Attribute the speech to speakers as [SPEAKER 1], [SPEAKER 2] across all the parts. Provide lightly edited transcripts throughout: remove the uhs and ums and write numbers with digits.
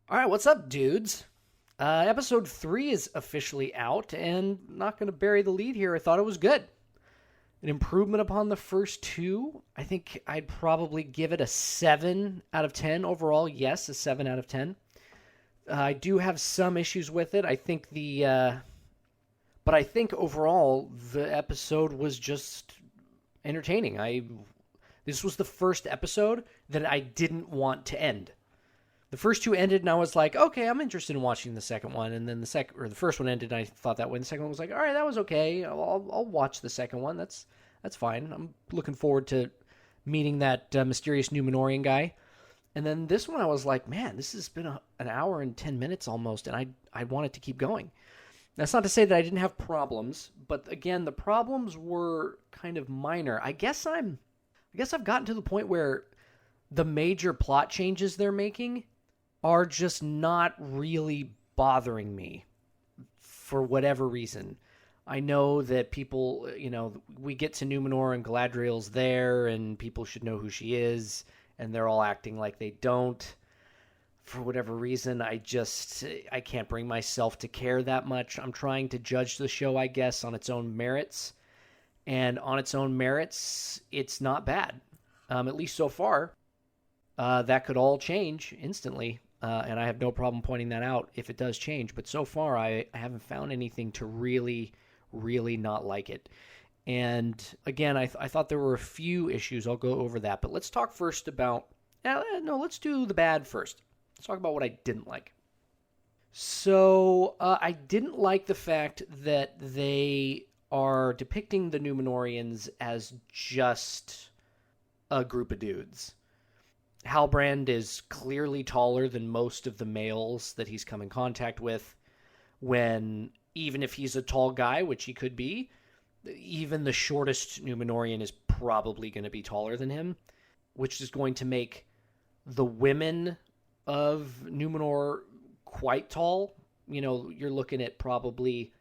[SPEAKER 1] All right, what's up, dudes? Episode 3 is officially out, and not going to bury the lead here. I thought it was good. An improvement upon the first two. I think I'd probably give it a 7 out of 10 overall. Yes, a 7 out of 10. I do have some issues with it. But I think overall the episode was just entertaining. This was the first episode that I didn't want to end. The first two ended, and I was like, okay, I'm interested in watching the second one. And then the first one ended, and I thought that way. The second one was like, all right, that was okay. I'll watch the second one. That's fine. I'm looking forward to meeting that mysterious Numenorian guy. And then this one, I was like, man, this has been an hour and 10 minutes almost, and I wanted to keep going. That's not to say that I didn't have problems, but again, the problems were kind of minor. I guess I've gotten to the point where the major plot changes they're making are just not really bothering me for whatever reason. I know that people, we get to Numenor and Galadriel's there, and people should know who she is, and they're all acting like they don't. For whatever reason, I can't bring myself to care that much. I'm trying to judge the show, I guess, on its own merits. And on its own merits, it's not bad. At least so far. That could all change instantly. And I have no problem pointing that out if it does change. But so far, I haven't found anything to really, really not like it. And again, I thought there were a few issues. I'll go over that. But let's talk first about... No, let's do the bad first. Let's talk about what I didn't like. So, I didn't like the fact that they are depicting the Numenorians as just a group of dudes. Halbrand is clearly taller than most of the males that he's come in contact with. When, even if he's a tall guy, which he could be, even the shortest Numenorian is probably going to be taller than him, which is going to make the women of Numenor quite tall. You're looking at probably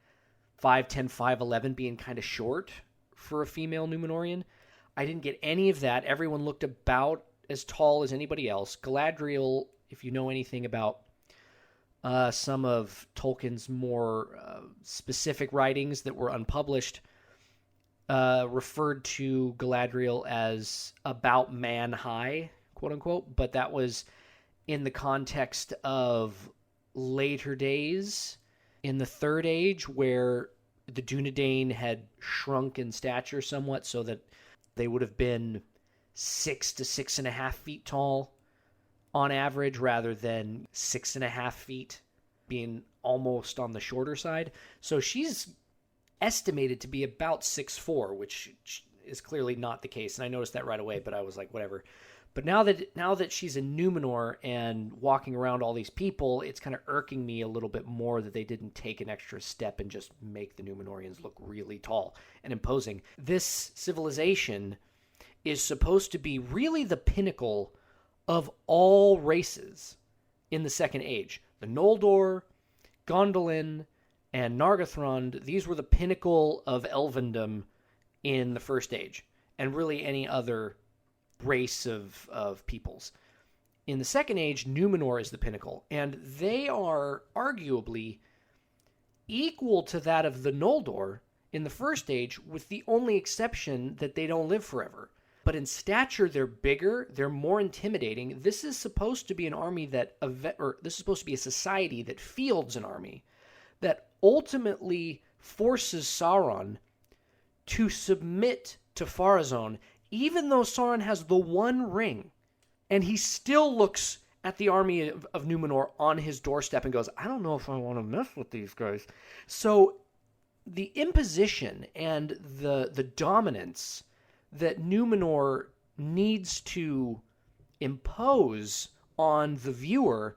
[SPEAKER 1] 5'10", 5'11", being kind of short for a female Numenorian. I didn't get any of that. Everyone looked about as tall as anybody else. Galadriel, if you know anything about some of Tolkien's more specific writings that were unpublished, referred to Galadriel as about man high, quote unquote, but that was in the context of later days in the Third Age, where the Dunedain had shrunk in stature somewhat so that they would have been 6 to 6.5 feet tall on average, rather than 6.5 feet being almost on the shorter side. So she's estimated to be about 6'4", which is clearly not the case. And I noticed that right away, but I was like, whatever. But now that she's in Numenor and walking around all these people, it's kind of irking me a little bit more that they didn't take an extra step and just make the Numenorians look really tall and imposing. This civilization is supposed to be really the pinnacle of all races in the Second Age. The Noldor, Gondolin, and Nargothrond, these were the pinnacle of elvendom in the First Age, and really any other race of peoples. In the Second Age, Numenor is the pinnacle, and they are arguably equal to that of the Noldor in the First Age, with the only exception that they don't live forever. But in stature, they're bigger, they're more intimidating. This is supposed to be an army this is supposed to be a society that fields an army, that ultimately forces Sauron to submit to Pharazôn, even though Sauron has the One Ring, and he still looks at the army of Numenor on his doorstep and goes, I don't know if I want to mess with these guys. So the imposition and the dominance that Numenor needs to impose on the viewer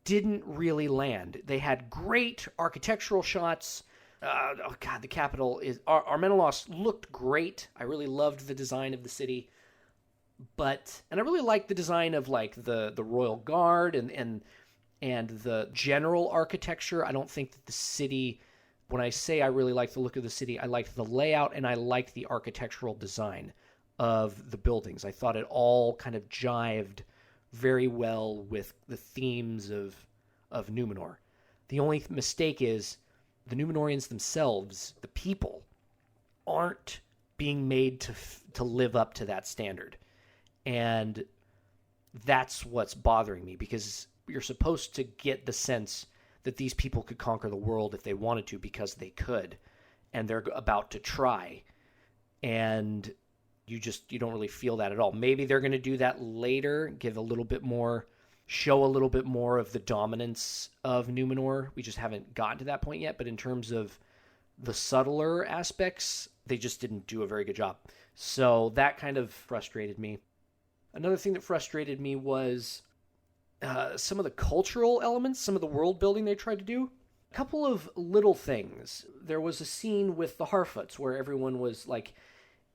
[SPEAKER 1] didn't really land. They had great architectural shots. The capital is... Armenelos looked great. I really loved the design of the city. And I really liked the design of like the Royal Guard and the general architecture. I don't think that the city... When I say I really like the look of the city, I liked the layout and I liked the architectural design of the buildings. I thought it all kind of jived very well with the themes of Numenor. The only mistake is the Numenorians themselves, the people, aren't being made to live up to that standard. And that's what's bothering me, because you're supposed to get the sense that these people could conquer the world if they wanted to, because they could, and they're about to try. And you don't really feel that at all. Maybe they're going to do that later, show a little bit more of the dominance of Numenor. We just haven't gotten to that point yet. But in terms of the subtler aspects, they just didn't do a very good job. So that kind of frustrated me. Another thing that frustrated me was some of the cultural elements, some of the world building they tried to do. A couple of little things. There was a scene with the Harfoots where everyone was like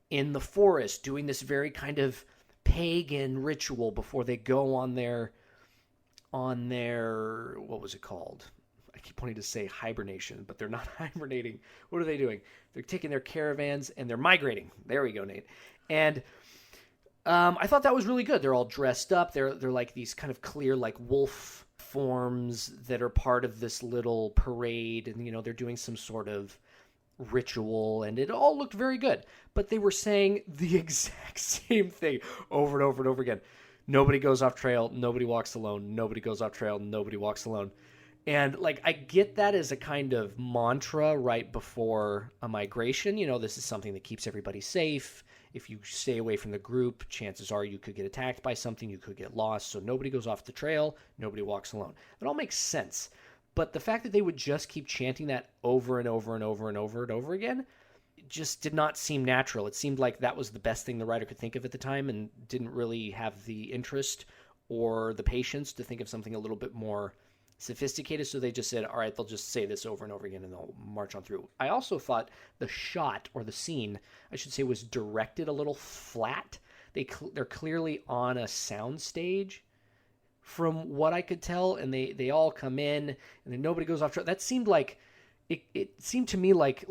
[SPEAKER 1] in the forest doing this very kind of pagan ritual before they go on their what was it called? I keep wanting to say hibernation, but they're not hibernating. What are they doing? They're taking their caravans and they're migrating. There we go, Nate. And I thought that was really good. They're all dressed up. They're like these kind of clear like wolf forms that are part of this little parade, and they're doing some sort of ritual, and it all looked very good. But they were saying the exact same thing over and over and over again. Nobody goes off trail, nobody walks alone, nobody goes off trail, nobody walks alone. And like, I get that as a kind of mantra right before a migration. This is something that keeps everybody safe. If you stay away from the group, chances are you could get attacked by something, you could get lost. So nobody goes off the trail, nobody walks alone. It all makes sense. But the fact that they would just keep chanting that over and over and over and over and over again, it just did not seem natural. It seemed like that was the best thing the writer could think of at the time, and didn't really have the interest or the patience to think of something a little bit more sophisticated. So they just said, all right, they'll just say this over and over again and they'll march on through. I also thought the shot, or the scene, I should say, was directed a little flat. They're clearly on a sound stage, from what I could tell, and they all come in, and then nobody goes off track. That seemed like it seemed to me like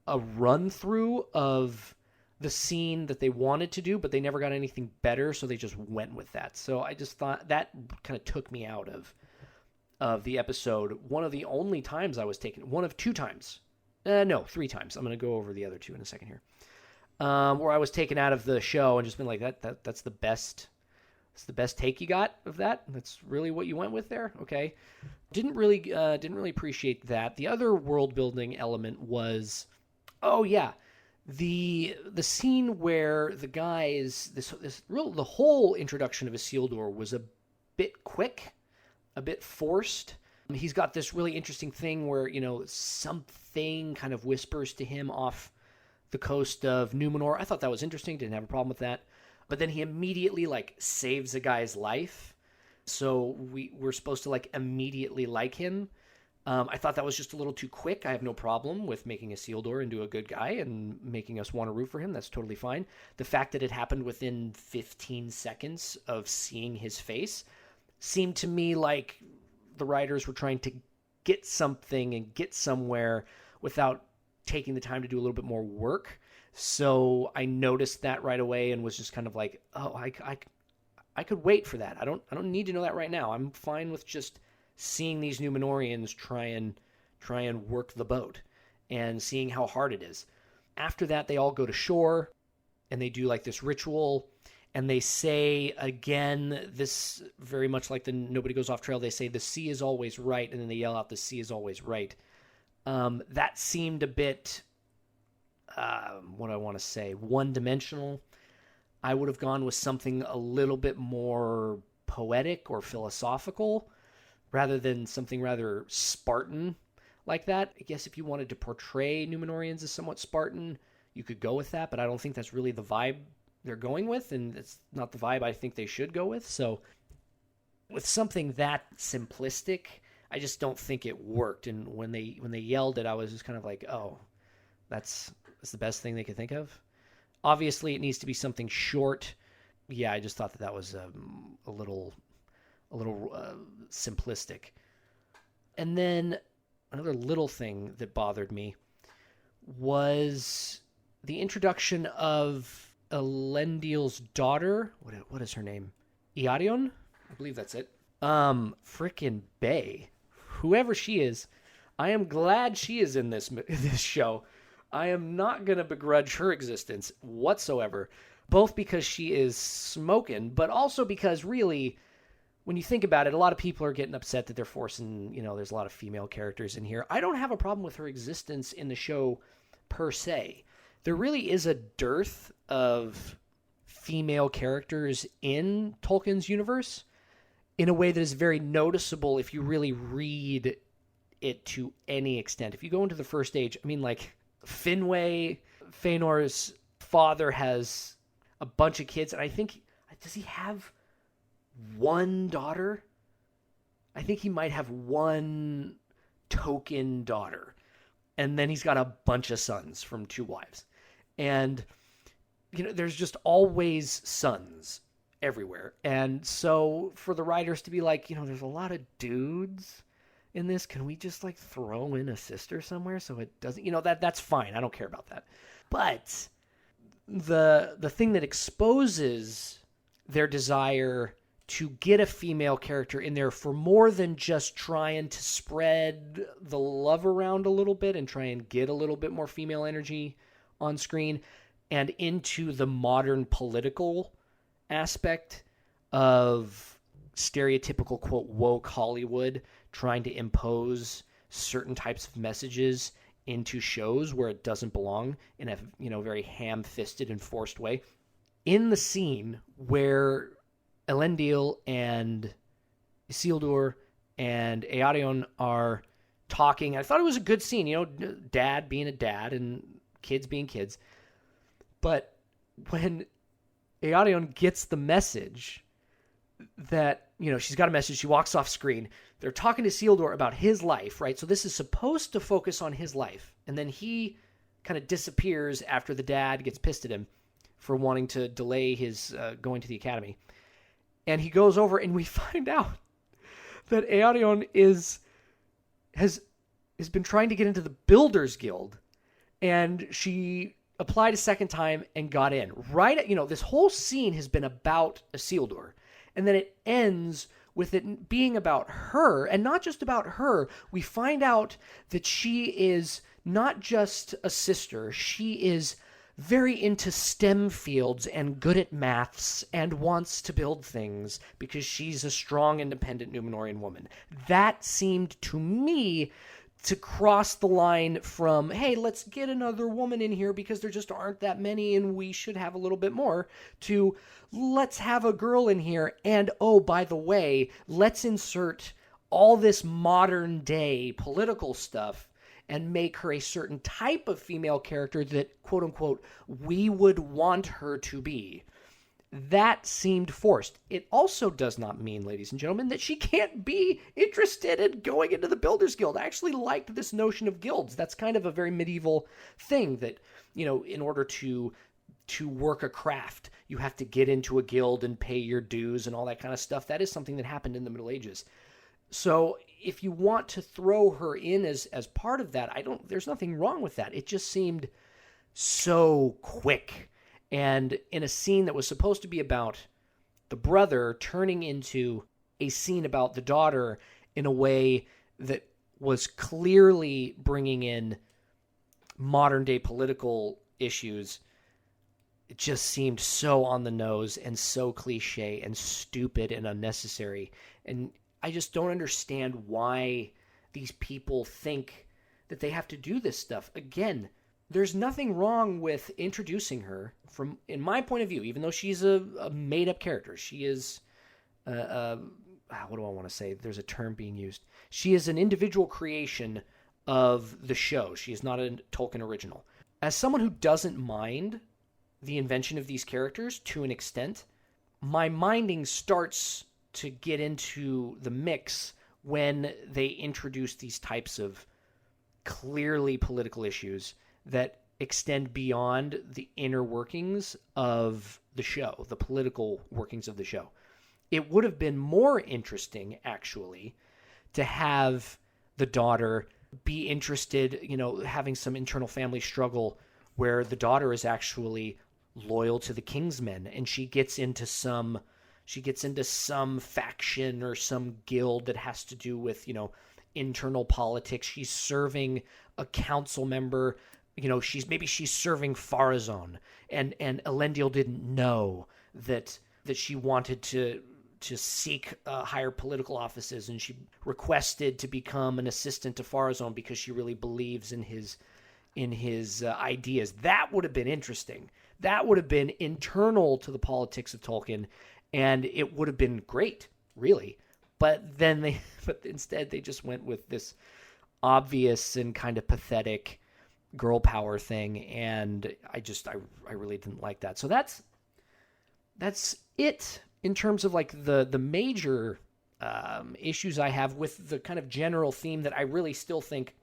[SPEAKER 1] a run through of the scene that they wanted to do, but they never got anything better, so they just went with that. So I just thought that kind of took me out of the episode. One of the only times I was taken, one of two times, no, three times. I'm going to go over the other two in a second here, where I was taken out of the show and just been like, that's the best. It's the best take you got of that. That's really what you went with there. Okay, didn't really appreciate that. The other world building element was, the scene where the guys, the whole introduction of Isildur was a bit quick, a bit forced. He's got this really interesting thing where something kind of whispers to him off the coast of Numenor. I thought that was interesting. Didn't have a problem with that. But then he immediately saves a guy's life. So we're supposed to immediately like him. I thought that was just a little too quick. I have no problem with making Isildur into a good guy and making us want to root for him. That's totally fine. The fact that it happened within 15 seconds of seeing his face seemed to me like the writers were trying to get something and get somewhere without taking the time to do a little bit more work. So I noticed that right away and was just kind of like, oh, I could wait for that. I don't need to know that right now. I'm fine with just seeing these Numenorians try and work the boat and seeing how hard it is. After that, they all go to shore and they do this ritual, and they say again, this very much like the nobody goes off trail, they say the sea is always right, and then they yell out the sea is always right. That seemed a bit what do I want to say, one-dimensional. I would have gone with something a little bit more poetic or philosophical rather than something rather Spartan like that. I guess if you wanted to portray Numenorians as somewhat Spartan, you could go with that, but I don't think that's really the vibe they're going with, and it's not the vibe I think they should go with. So with something that simplistic, I just don't think it worked. And when they yelled it, I was just kind of like, oh, that's the best thing they could think of. Obviously, it needs to be something short. Yeah, I just thought that was a little simplistic. And then another little thing that bothered me was the introduction of Elendil's daughter. What is her name? Earion? I believe that's it. Frickin' Bay. Whoever she is, I am glad she is in this show. I am not going to begrudge her existence whatsoever, both because she is smoking, but also because really, when you think about it, a lot of people are getting upset that they're forcing, there's a lot of female characters in here. I don't have a problem with her existence in the show per se. There really is a dearth of female characters in Tolkien's universe in a way that is very noticeable if you really read it to any extent. If you go into the First Age, Finwë, Feanor's father, has a bunch of kids, and I think, does he have one daughter? I think he might have one token daughter, and then he's got a bunch of sons from 2 wives. And, there's just always sons everywhere. And so for the writers to be like, there's a lot of dudes in this, can we just throw in a sister somewhere so it doesn't, that's fine. I don't care about that. But the thing that exposes their desire to get a female character in there for more than just trying to spread the love around a little bit and try and get a little bit more female energy on screen and into the modern political aspect of stereotypical, quote, woke Hollywood trying to impose certain types of messages into shows where it doesn't belong in a very ham-fisted and forced way. In the scene where Elendil and Isildur and Eärendil are talking, I thought it was a good scene, dad being a dad and kids being kids. But when Eärendil gets the message that, she's got a message, she walks off screen, they're talking to Isildur about his life, right? So this is supposed to focus on his life. And then he kind of disappears after the dad gets pissed at him for wanting to delay his going to the academy. And he goes over and we find out that Eärendil has been trying to get into the Builders Guild, and she applied a second time and got in. Right, this whole scene has been about Isildur. And then it ends with it being about her, and not just about her. We find out that she is not just a sister. She is very into STEM fields and good at maths and wants to build things because she's a strong, independent Númenorian woman. That seemed to me to cross the line from, hey, let's get another woman in here because there just aren't that many and we should have a little bit more, to let's have a girl in here and, oh, by the way, let's insert all this modern day political stuff and make her a certain type of female character that, quote unquote, we would want her to be. That seemed forced. It also does not mean, ladies and gentlemen, that she can't be interested in going into the Builders Guild. I actually liked this notion of guilds. That's kind of a very medieval thing that, in order to work a craft, you have to get into a guild and pay your dues and all that kind of stuff. That is something that happened in the Middle Ages. So if you want to throw her in as part of that, there's nothing wrong with that. It just seemed so quick. And in a scene that was supposed to be about the brother turning into a scene about the daughter in a way that was clearly bringing in modern day political issues, it just seemed so on the nose and so cliche and stupid and unnecessary. And I just don't understand why these people think that they have to do this stuff. Again, there's nothing wrong with introducing her from, in my point of view, even though she's a made-up character. She is, what do I want to say? There's a term being used. She is an individual creation of the show. She is not a Tolkien original. As someone who doesn't mind the invention of these characters to an extent, my minding starts to get into the mix when they introduce these types of clearly political issues that extend beyond the inner workings of the show, the political workings of the show. It would have been more interesting, actually, to have the daughter be interested, having some internal family struggle where the daughter is actually loyal to the Kingsmen and she gets into some She gets into some faction or some guild that has to do with, internal politics. She's serving a council member. She's serving Farazon, and Elendil didn't know that she wanted to seek higher political offices, and she requested to become an assistant to Farazon because she really believes in his ideas. That would have been interesting. That would have been internal to the politics of Tolkien, and it would have been great, really. But instead they just went with this obvious and kind of pathetic girl power thing, and I really didn't like that. So that's it in terms of like the major issues I have with the kind of general theme that I really still think,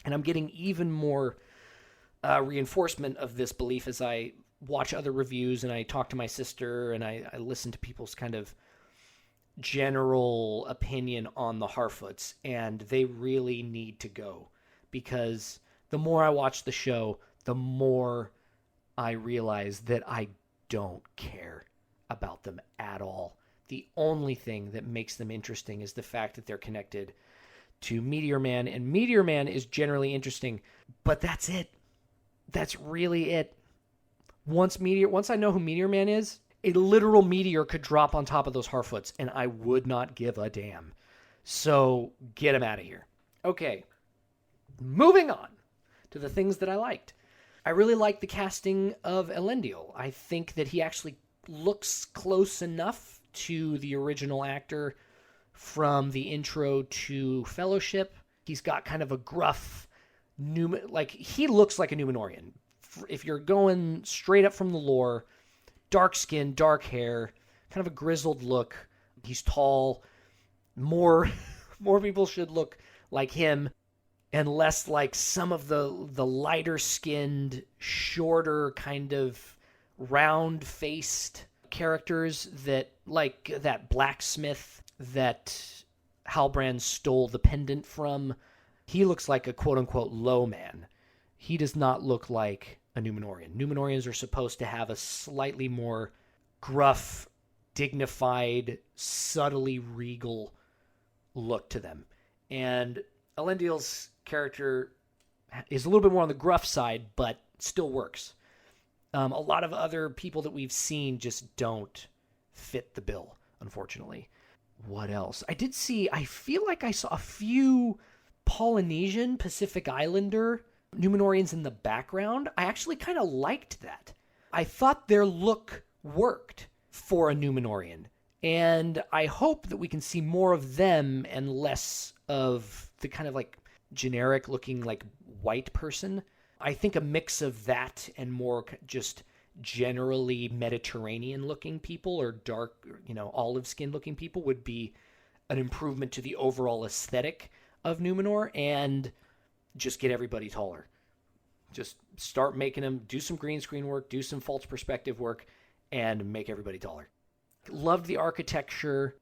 [SPEAKER 1] and I'm getting even more reinforcement of this belief as I watch other reviews and I talk to my sister and I listen to people's kind of general opinion on the Harfoots, and they really need to go, because the more I watch the show, the more I realize that I don't care about them at all. The only thing that makes them interesting is the fact that they're connected to Meteor Man, and Meteor Man is generally interesting, but that's it. That's really it. Once I know who Meteor Man is, a literal meteor could drop on top of those Harfoots, and I would not give a damn. So get him out of here. Okay, moving on to the things that I liked. I really liked the casting of Elendil. I think that he actually looks close enough to the original actor from the intro to Fellowship. He's got kind of a gruff, he looks like a Númenórean. If you're going straight up from the lore, dark skin, dark hair, kind of a grizzled look. He's tall. More people should look like him, and less like some of the lighter-skinned, shorter, kind of round-faced characters that blacksmith that Halbrand stole the pendant from. He looks like a quote-unquote low man. He does not look like a Númenórean. Númenóreans are supposed to have a slightly more gruff, dignified, subtly regal look to them. And Elendil's character is a little bit more on the gruff side, but still works. A lot of other people that we've seen just don't fit the bill, unfortunately. What else? I feel like I saw a few Polynesian, Pacific Islander Númenóreans in the background. I actually kind of liked that. I thought their look worked for a Númenórean, and I hope that we can see more of them and less of the kind of like generic looking like white person. I think a mix of that and more just generally Mediterranean looking people or dark, olive skin looking people would be an improvement to the overall aesthetic of Númenor, and just get everybody taller. Just start making them, do some green screen work, do some false perspective work, and make everybody taller. Loved the architecture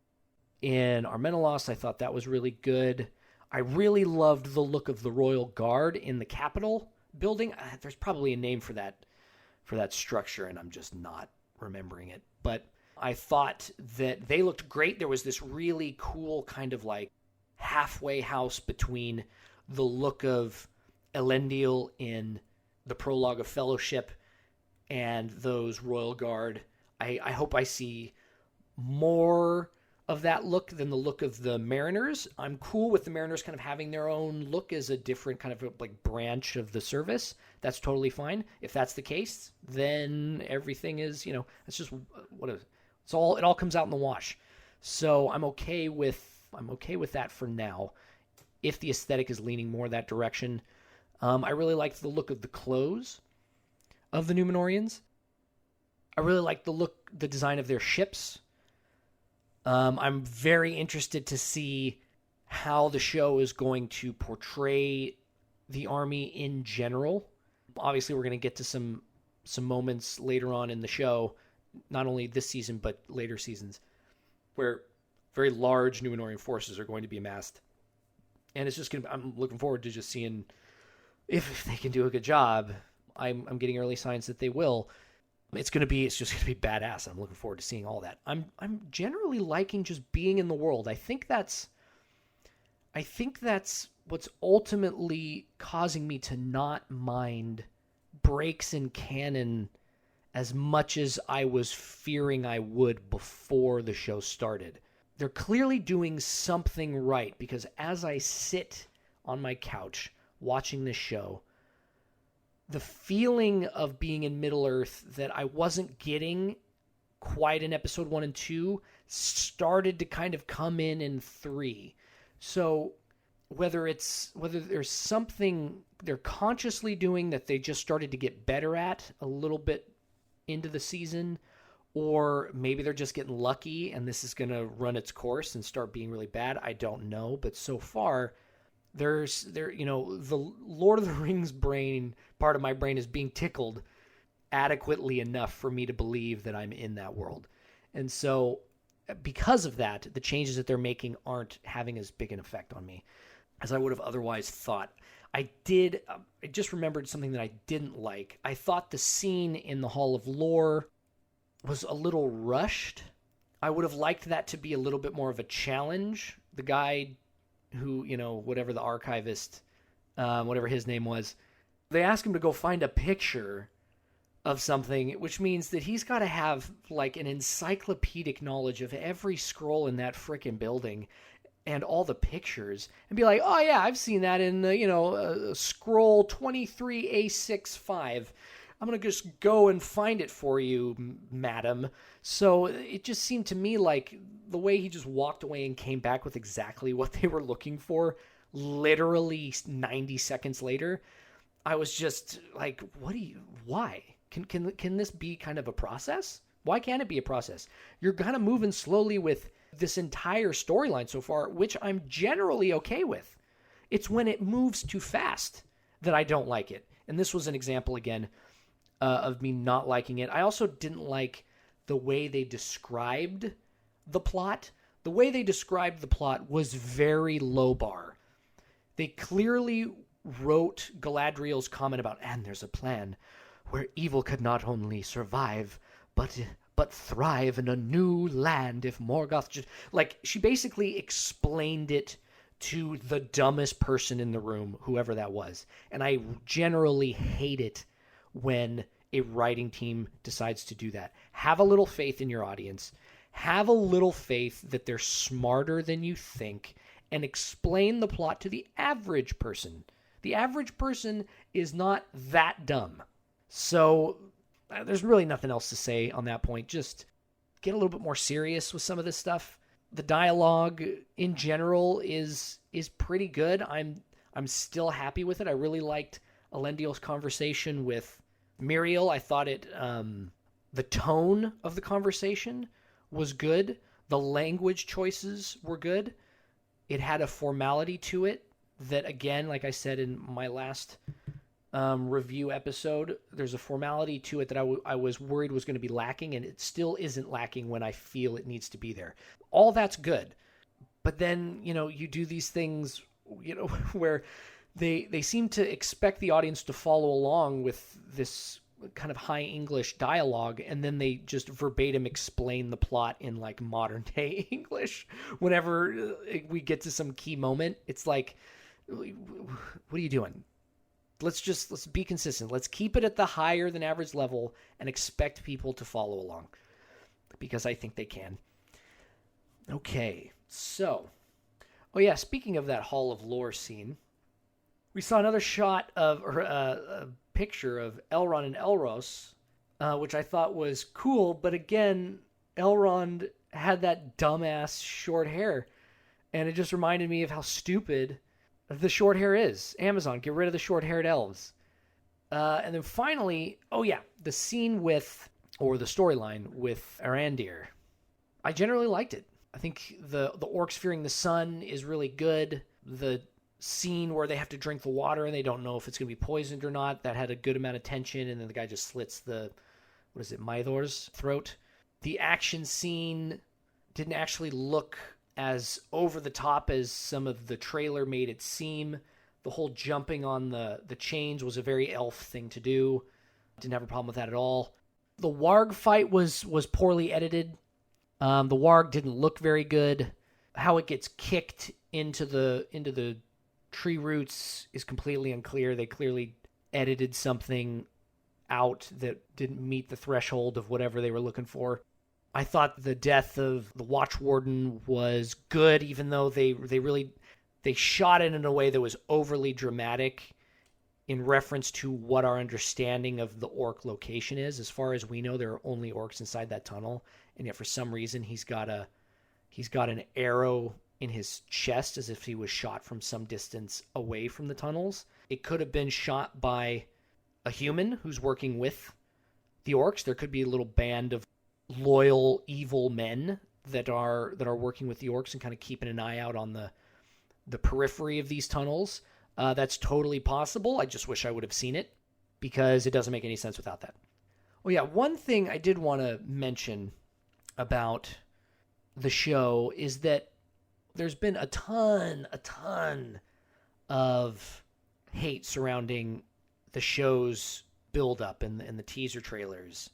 [SPEAKER 1] in Armenelos. I thought that was really good. I really loved the look of the Royal Guard in the Capitol building. There's probably a name for that structure, and I'm just not remembering it. But I thought that they looked great. There was this really cool kind of like halfway house between the look of Elendil in the prologue of Fellowship and those Royal Guard. I hope I see more of that look than the look of the Mariners. I'm cool with the Mariners kind of having their own look as a different kind of like branch of the service. That's totally fine. If that's the case, then everything is, it's just it all comes out in the wash. So I'm okay with that for now. If the aesthetic is leaning more that direction, I really liked the look of the clothes of the Númenóreans. I really liked the design of their ships. I'm very interested to see how the show is going to portray the army in general. Obviously, we're going to get to some moments later on in the show, not only this season, but later seasons, where very large Númenórean forces are going to be amassed. And it's just I'm looking forward to just seeing if they can do a good job. I'm getting early signs that they will. It's just gonna be badass. I'm looking forward to seeing all that. I'm generally liking just being in the world. I think that's what's ultimately causing me to not mind breaks in canon as much as I was fearing I would before the show started. They're clearly doing something right, because as I sit on my couch watching this show, the feeling of being in Middle-earth that I wasn't getting quite in episode 1 and 2 started to kind of come in 3. So whether there's something they're consciously doing that they just started to get better at a little bit into the season, or maybe they're just getting lucky and this is going to run its course and start being really bad, I don't know. But so far, the Lord of the Rings brain, part of my brain, is being tickled adequately enough for me to believe that I'm in that world. And so because of that, the changes that they're making aren't having as big an effect on me as I would have otherwise thought. I just remembered something that I didn't like. I thought the scene in the Hall of Lore was a little rushed. I would have liked that to be a little bit more of a challenge. The guy who, whatever the archivist, whatever his name was, they ask him to go find a picture of something, which means that he's got to have like an encyclopedic knowledge of every scroll in that frickin' building and all the pictures, and be like, oh yeah, I've seen that in scroll 23A65. I'm going to just go and find it for you, madam. So it just seemed to me like the way he just walked away and came back with exactly what they were looking for, literally 90 seconds later, I was just like, why? Can this be kind of a process? Why can't it be a process? You're kind of moving slowly with this entire storyline so far, which I'm generally okay with. It's when it moves too fast that I don't like it. And this was an example, again, of me not liking it. I also didn't like the way they described the plot. The way they described the plot was very low bar. They clearly wrote Galadriel's comment about, and there's a plan where evil could not only survive, but thrive in a new land if Morgoth just... Like, she basically explained it to the dumbest person in the room, whoever that was. And I generally hate it when a writing team decides to do that. Have a little faith in your audience. Have a little faith that they're smarter than you think, and explain the plot to the average person. The average person is not that dumb. So there's really nothing else to say on that point. Just get a little bit more serious with some of this stuff. The dialogue in general is pretty good. I'm still happy with it. I really liked Elendil's conversation with Miriel. I thought the tone of the conversation was good. The language choices were good. It had a formality to it that, again, like I said in my last review episode, there's a formality to it that I was worried was going to be lacking, and it still isn't lacking when I feel it needs to be there. All that's good. But then, you do these things, where they seem to expect the audience to follow along with this kind of high English dialogue, and then they just verbatim explain the plot in like modern day English. Whenever we get to some key moment, it's like, what are you doing? Let's be consistent. Let's keep it at the higher than average level and expect people to follow along, because I think they can. Okay, so, oh yeah, speaking of that Hall of Lore scene, we saw another shot of a picture of Elrond and Elros, which I thought was cool. But again, Elrond had that dumbass short hair, and it just reminded me of how stupid the short hair is. Amazon, get rid of the short-haired elves. And then finally, oh yeah, the scene with, or the storyline with Arandir. I generally liked it. I think the orcs fearing the sun is really good. The scene where they have to drink the water and they don't know if it's going to be poisoned or not, that had a good amount of tension, and then the guy just slits Maithor's throat. The action scene didn't actually look as over the top as some of the trailer made it seem. The whole jumping on the chains was a very elf thing to do. Didn't have a problem with that at all. The Warg fight was poorly edited. The Warg didn't look very good. How it gets kicked into the tree roots is completely unclear. They clearly edited something out that didn't meet the threshold of whatever they were looking for. I thought the death of the Watch Warden was good, even though they shot it in a way that was overly dramatic in reference to what our understanding of the orc location is. As far as we know, there are only orcs inside that tunnel, and yet for some reason he's got an arrow in his chest as if he was shot from some distance away from the tunnels. It could have been shot by a human who's working with the orcs. There could be a little band of loyal evil men that are working with the orcs and kind of keeping an eye out on the periphery of these tunnels. That's totally possible. I just wish I would have seen it because it doesn't make any sense without that. Oh yeah, one thing I did want to mention about the show is that there's been a ton of hate surrounding the show's build-up and the teaser trailers.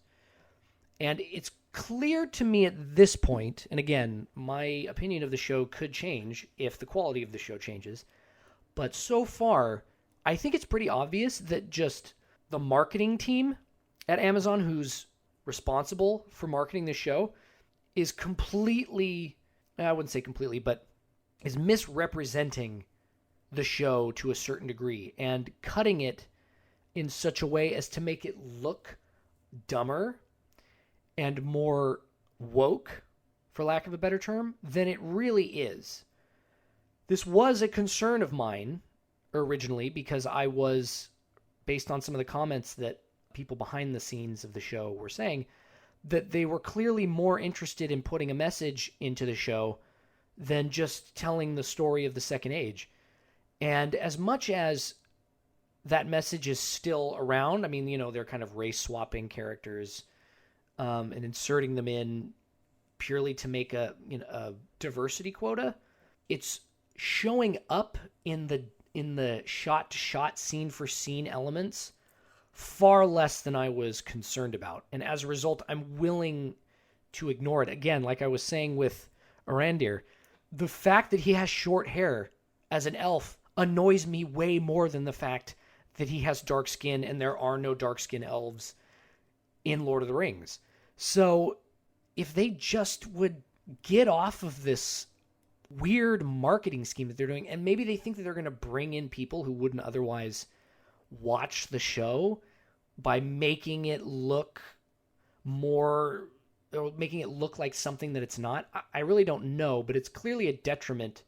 [SPEAKER 1] And it's clear to me at this point, and again, my opinion of the show could change if the quality of the show changes, but so far, I think it's pretty obvious that just the marketing team at Amazon, who's responsible for marketing the show, is completely, I wouldn't say completely, but is misrepresenting the show to a certain degree and cutting it in such a way as to make it look dumber and more woke, for lack of a better term, than it really is. This was a concern of mine originally because I was, based on some of the comments that people behind the scenes of the show were saying, that they were clearly more interested in putting a message into the show than just telling the story of the Second Age. And as much as that message is still around, I mean, you know, they're kind of race-swapping characters and inserting them in purely to make a diversity quota. It's showing up in the shot-to-shot, scene-for-scene elements far less than I was concerned about. And as a result, I'm willing to ignore it. Again, like I was saying with Arandir, the fact that he has short hair as an elf annoys me way more than the fact that he has dark skin and there are no dark-skinned elves in Lord of the Rings. So if they just would get off of this weird marketing scheme that they're doing, and maybe they think that they're going to bring in people who wouldn't otherwise watch the show by making it look more, or making it look like something that it's not. I really don't know, but it's clearly a detriment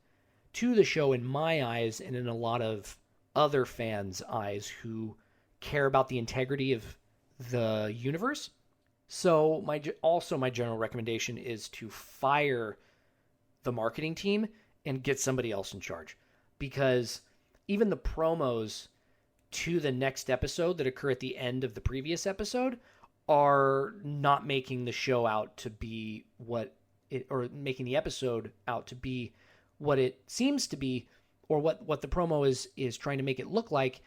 [SPEAKER 1] to the show in my eyes and in a lot of other fans' eyes who care about the integrity of the universe. So my general recommendation is to fire the marketing team and get somebody else in charge, because even the promos to the next episode that occur at the end of the previous episode are not making the show out to be or making the episode out to be what it seems to be, or what the promo is trying to make it look like,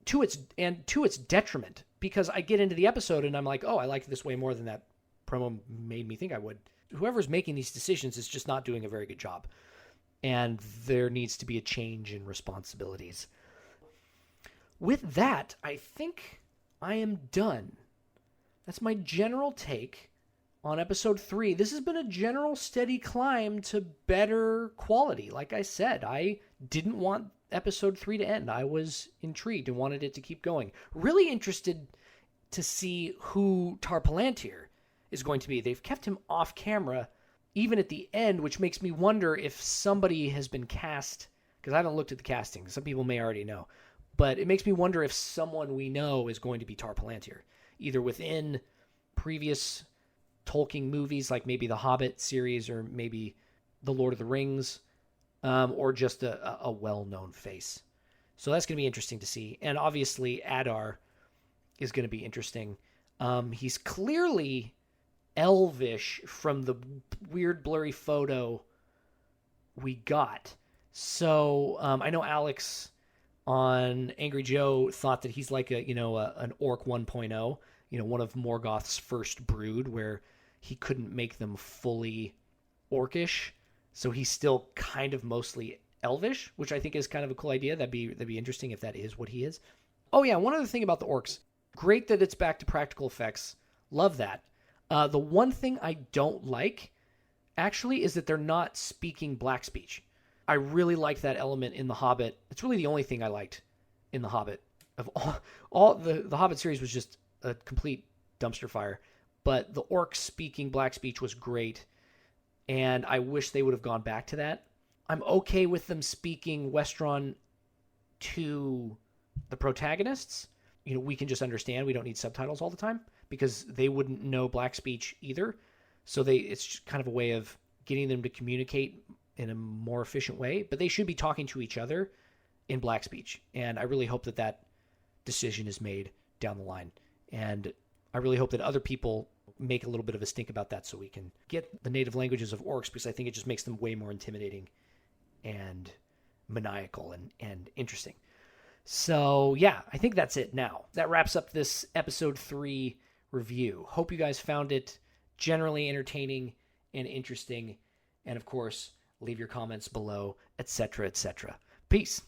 [SPEAKER 1] to its detriment. Because I get into the episode and I'm like, oh, I like this way more than that promo made me think I would. Whoever's making these decisions is just not doing a very good job. And there needs to be a change in responsibilities. With that, I think I am done. That's my general take on episode 3. This has been a general steady climb to better quality. Like I said, I didn't want episode 3 to end. I was intrigued and wanted it to keep going. Really interested to see who Tar Palantir is going to be. They've kept him off camera even at the end, which makes me wonder if somebody has been cast, because I haven't looked at the casting. Some people may already know. But it makes me wonder if someone we know is going to be Tar Palantir, either within previous Tolkien movies, like maybe the Hobbit series or maybe the Lord of the Rings, or just a well-known face. So that's going to be interesting to see. And obviously, Adar is going to be interesting. He's clearly elvish from the weird blurry photo we got. So I know Alex on Angry Joe thought that he's like an Orc 1.0. one of Morgoth's first brood, where he couldn't make them fully orcish, so he's still kind of mostly elvish, which I think is kind of a cool idea. That'd be interesting if that is what he is. Oh yeah, one other thing about the orcs. Great that it's back to practical effects. Love that. The one thing I don't like, actually, is that they're not speaking black speech. I really liked that element in The Hobbit. It's really the only thing I liked in The Hobbit. Of all the Hobbit series was just a complete dumpster fire. But the orcs speaking black speech was great, and I wish they would have gone back to that. I'm okay with them speaking Westron to the protagonists. We can just understand. We don't need subtitles all the time, because they wouldn't know black speech either. So it's just kind of a way of getting them to communicate in a more efficient way. But they should be talking to each other in black speech. And I really hope that decision is made down the line. And I really hope that other people make a little bit of a stink about that, so we can get the native languages of orcs, because I think it just makes them way more intimidating and maniacal and interesting. So yeah, I think that's it now. That wraps up this episode 3 review. Hope you guys found it generally entertaining and interesting. And of course, leave your comments below, etc., etc. Peace.